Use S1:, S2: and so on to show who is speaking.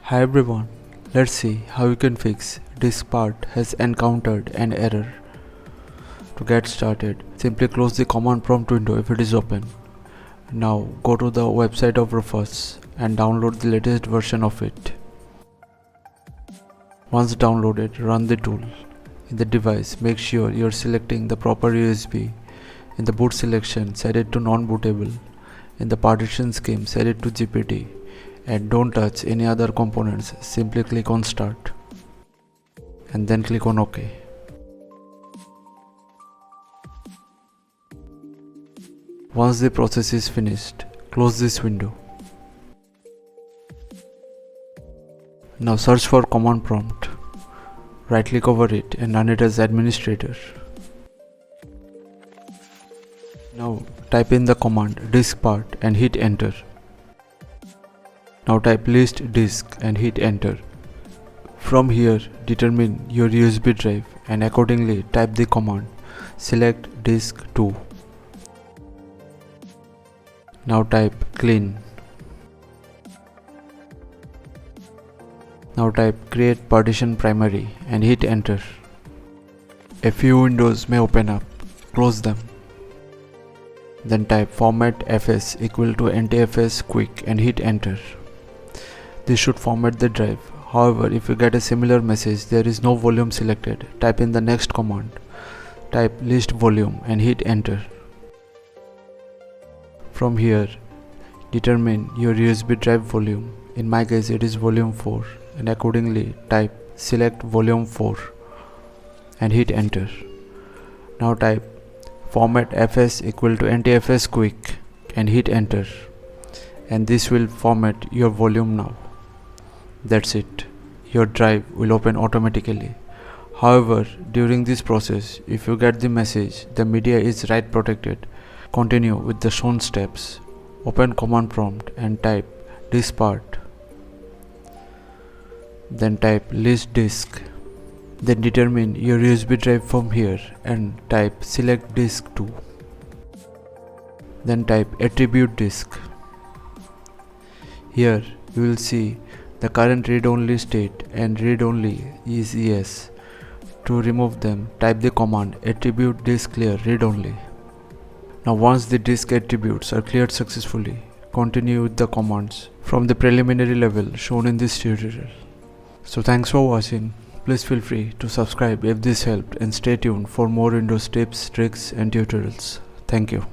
S1: Hi everyone, let's see how you can fix DiskPart has encountered an error. To get started, simply close the command prompt window if it is open. Now go to the website of Rufus and download the latest version of it. Once downloaded, run the tool. In the device, make sure you are selecting the proper USB. In the boot selection, set it to non-bootable. In the partition scheme, set it to GPT. And don't touch any other components, simply click on start and then click on OK. Once the process is finished, close this window. Now search for command prompt, right click over it and run it as administrator. Now type in the command DiskPart and hit enter. Now type list disk and hit enter. From here, determine your USB drive and accordingly type the command select disk 2. Now type clean. Now type create partition primary and hit enter. A few windows may open up, close them. Then type format fs equal to ntfs quick and hit enter. This should format the drive. However, if you get a similar message, there is no volume selected, type in the next command. Type list volume and hit enter. From here, determine your USB drive volume. In my case, it is volume 4 and accordingly type select volume 4 and hit enter. Now type format fs equal to ntfs quick and hit enter. And this will format your volume now. That's it. Your drive will open automatically. However, during this process, if you get the message the media is write protected, continue with the shown steps. Open command prompt and type DiskPart. Then type list disk. Then determine your USB drive from here and type select disk 2. Then type attribute disk. Here you will see the current read-only state and read-only is yes. To remove them, type the command attribute disk clear read-only. Now once the disk attributes are cleared successfully, continue with the commands from the preliminary level shown in this tutorial. So thanks for watching. Please feel free to subscribe if this helped and stay tuned for more Windows tips, tricks and tutorials. Thank you.